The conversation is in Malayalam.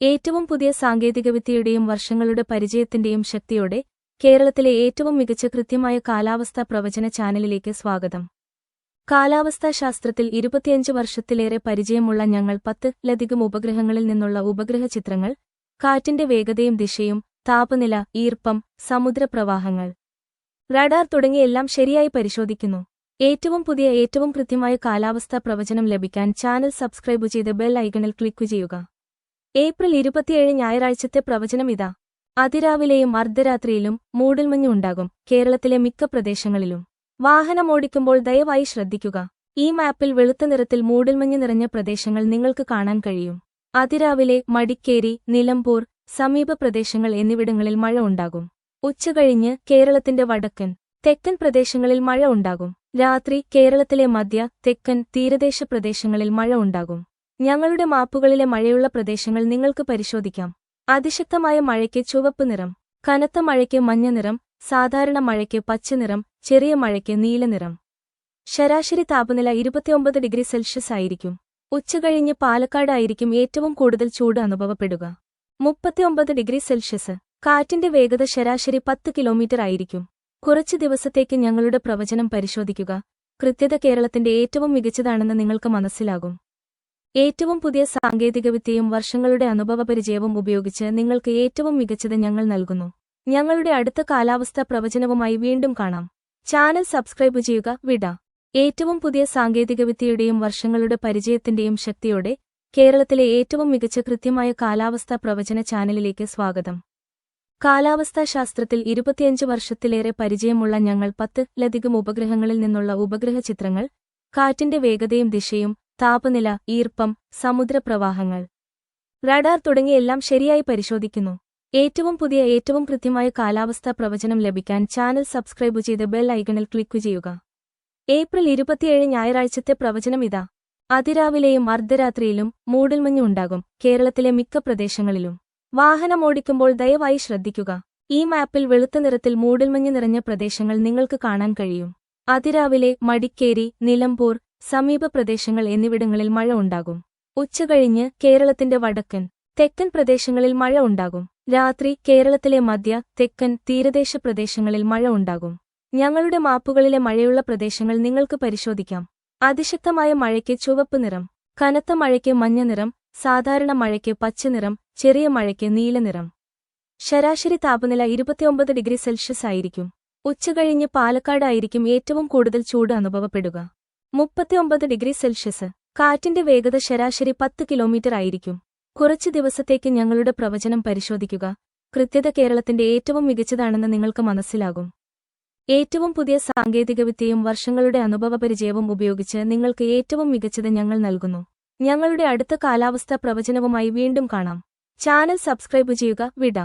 ഏറ്റവും പുതിയ സാങ്കേതികവിദ്യയുടെയും വർഷങ്ങളുടെ പരിചയത്തിന്റെയും ശക്തിയോടെ കേരളത്തിലെ ഏറ്റവും മികച്ച കൃത്യമായ കാലാവസ്ഥാ പ്രവചന ചാനലിലേക്ക് സ്വാഗതം. കാലാവസ്ഥാ ശാസ്ത്രത്തിൽ 25 വർഷത്തിലേറെ പരിചയമുള്ള ഞങ്ങൾ 10-ലധികം ഉപഗ്രഹങ്ങളിൽ നിന്നുള്ള ഉപഗ്രഹ ചിത്രങ്ങൾ, കാറ്റിന്റെ വേഗതയും ദിശയും, താപനില, ഈർപ്പം, സമുദ്രപ്രവാഹങ്ങൾ, റഡാർ തുടങ്ങിയ എല്ലാം ശരിയായി പരിശോധിക്കുന്നു. ഏറ്റവും പുതിയ ഏറ്റവും കൃത്യമായ കാലാവസ്ഥാ പ്രവചനം ലഭിക്കാൻ ചാനൽ സബ്സ്ക്രൈബ് ചെയ്ത് ബെൽ ഐക്കണിൽ ക്ലിക്ക് ചെയ്യുക. ഏപ്രിൽ 27 ഞായറാഴ്ചത്തെ പ്രവചനം ഇതാ. അതിരാവിലെയും അർദ്ധരാത്രിയിലും മൂടൽമഞ്ഞ് ഉണ്ടാകും കേരളത്തിലെ മിക്ക പ്രദേശങ്ങളിലും. വാഹനമോടിക്കുമ്പോൾ ദയവായി ശ്രദ്ധിക്കുക. ഈ മാപ്പിൽ വെളുത്ത നിറത്തിൽ മൂടൽമഞ്ഞ് നിറഞ്ഞ പ്രദേശങ്ങൾ നിങ്ങൾക്ക് കാണാൻ കഴിയും. അതിരാവിലെ മടിക്കേരി, നിലമ്പൂർ, സമീപ പ്രദേശങ്ങൾ എന്നിവിടങ്ങളിൽ മഴ ഉണ്ടാകും. ഉച്ചകഴിഞ്ഞ് കേരളത്തിന്റെ വടക്കൻ, തെക്കൻ പ്രദേശങ്ങളിൽ മഴ ഉണ്ടാകും. രാത്രി കേരളത്തിലെ മധ്യ, തെക്കൻ, തീരദേശ പ്രദേശങ്ങളിൽ മഴ ഉണ്ടാകും. ഞങ്ങളുടെ മാപ്പുകളിലെ മഴയുള്ള പ്രദേശങ്ങൾ നിങ്ങൾക്ക് പരിശോധിക്കാം. അതിശക്തമായ മഴയ്ക്ക് ചുവപ്പ് നിറം, കനത്ത മഴയ്ക്ക് മഞ്ഞ നിറം, സാധാരണ മഴയ്ക്ക് പച്ച നിറം, ചെറിയ മഴയ്ക്ക് നീല നിറം. ശരാശരി താപനില 29 ഡിഗ്രി സെൽഷ്യസ് ആയിരിക്കും. ഉച്ചകഴിഞ്ഞ് പാലക്കാട് ആയിരിക്കും ഏറ്റവും കൂടുതൽ ചൂട് അനുഭവപ്പെടുക. 39 ഡിഗ്രി സെൽഷ്യസ്. കാറ്റിന്റെ വേഗത ശരാശരി 10 കിലോമീറ്റർ ആയിരിക്കും. കുറച്ച് ദിവസത്തേക്ക് ഞങ്ങളുടെ പ്രവചനം പരിശോധിക്കുക. കൃത്യത കേരളത്തിന്റെ ഏറ്റവും മികച്ചതാണെന്ന് നിങ്ങൾക്ക് മനസ്സിലാകും. ഏറ്റവും പുതിയ സാങ്കേതികവിദ്യയും വർഷങ്ങളുടെ അനുഭവപരിചയവും ഉപയോഗിച്ച് നിങ്ങൾക്ക് ഏറ്റവും മികച്ചത് ഞങ്ങൾ നൽകുന്നു. ഞങ്ങളുടെ അടുത്ത കാലാവസ്ഥാ പ്രവചനവുമായി വീണ്ടും കാണാം. ചാനൽ സബ്സ്ക്രൈബ് ചെയ്യുക. വിട. ഏറ്റവും പുതിയ സാങ്കേതികവിദ്യയുടെയും വർഷങ്ങളുടെ പരിചയത്തിന്റെയും ശക്തിയോടെ കേരളത്തിലെ ഏറ്റവും മികച്ച കൃത്യമായ കാലാവസ്ഥാ പ്രവചന ചാനലിലേക്ക് സ്വാഗതം. കാലാവസ്ഥാ ശാസ്ത്രത്തിൽ 25 വർഷത്തിലേറെ പരിചയമുള്ള ഞങ്ങൾ 10-ലധികം ഉപഗ്രഹങ്ങളിൽ നിന്നുള്ള ഉപഗ്രഹ ചിത്രങ്ങൾ, കാറ്റിന്റെ വേഗതയും ദിശയും, താപനില, ഈർപ്പം, സമുദ്രപ്രവാഹങ്ങൾ, റഡാർ തുടങ്ങിയ എല്ലാം ശരിയായി പരിശോധിക്കുന്നു. ഏറ്റവും പുതിയ ഏറ്റവും കൃത്യമായ കാലാവസ്ഥാ പ്രവചനം ലഭിക്കാൻ ചാനൽ സബ്സ്ക്രൈബ് ചെയ്ത് ബെൽ ഐക്കണിൽ ക്ലിക്ക് ചെയ്യുക. ഏപ്രിൽ 27 ഞായറാഴ്ചത്തെ പ്രവചനം ഇതാ. അതിരാവിലെയും അർദ്ധരാത്രിയിലും മൂടൽമഞ്ഞ് ഉണ്ടാകും കേരളത്തിലെ മിക്ക പ്രദേശങ്ങളിലും. വാഹനമോടിക്കുമ്പോൾ ദയവായി ശ്രദ്ധിക്കുക. ഈ മാപ്പിൽ വെളുത്ത നിറത്തിൽ മൂടൽമഞ്ഞ് നിറഞ്ഞ പ്രദേശങ്ങൾ നിങ്ങൾക്ക് കാണാൻ കഴിയും. അതിരാവിലെ മടിക്കേരി, നിലമ്പൂർ, സമീപ പ്രദേശങ്ങൾ എന്നിവിടങ്ങളിൽ മഴ ഉണ്ടാകും. ഉച്ചകഴിഞ്ഞ് കേരളത്തിന്റെ വടക്കൻ, തെക്കൻ പ്രദേശങ്ങളിൽ മഴ ഉണ്ടാകും. രാത്രി കേരളത്തിലെ മധ്യ, തെക്കൻ, തീരദേശ പ്രദേശങ്ങളിൽ മഴ ഉണ്ടാകും. ഞങ്ങളുടെ മാപ്പുകളിലെ മഴയുള്ള പ്രദേശങ്ങൾ നിങ്ങൾക്ക് പരിശോധിക്കാം. അതിശക്തമായ മഴയ്ക്ക് ചുവപ്പ് നിറം, കനത്ത മഴയ്ക്ക് മഞ്ഞ നിറം, സാധാരണ മഴയ്ക്ക് പച്ച നിറം, ചെറിയ മഴയ്ക്ക് നീല നിറം. ശരാശരി താപനില 29 ഡിഗ്രി സെൽഷ്യസ് ആയിരിക്കും. ഉച്ചകഴിഞ്ഞ് പാലക്കാട് ആയിരിക്കും ഏറ്റവും കൂടുതൽ ചൂട് അനുഭവപ്പെടുക. 39 ഡിഗ്രി സെൽഷ്യസ്. കാറ്റിന്റെ വേഗത ശരാശരി 10 കിലോമീറ്റർ ആയിരിക്കും. കുറച്ച് ദിവസത്തേക്ക് ഞങ്ങളുടെ പ്രവചനം പരിശോധിക്കുക. കൃത്യത കേരളത്തിന്റെ ഏറ്റവും മികച്ചതാണെന്ന് നിങ്ങൾക്ക് മനസ്സിലാകും. ഏറ്റവും പുതിയ സാങ്കേതികവിദ്യയും വർഷങ്ങളുടെ അനുഭവപരിചയവും ഉപയോഗിച്ച് നിങ്ങൾക്ക് ഏറ്റവും മികച്ചത് ഞങ്ങൾ നൽകുന്നു. ഞങ്ങളുടെ അടുത്ത കാലാവസ്ഥാ പ്രവചനവുമായി വീണ്ടും കാണാം. ചാനൽ സബ്സ്ക്രൈബ് ചെയ്യുക. വിട.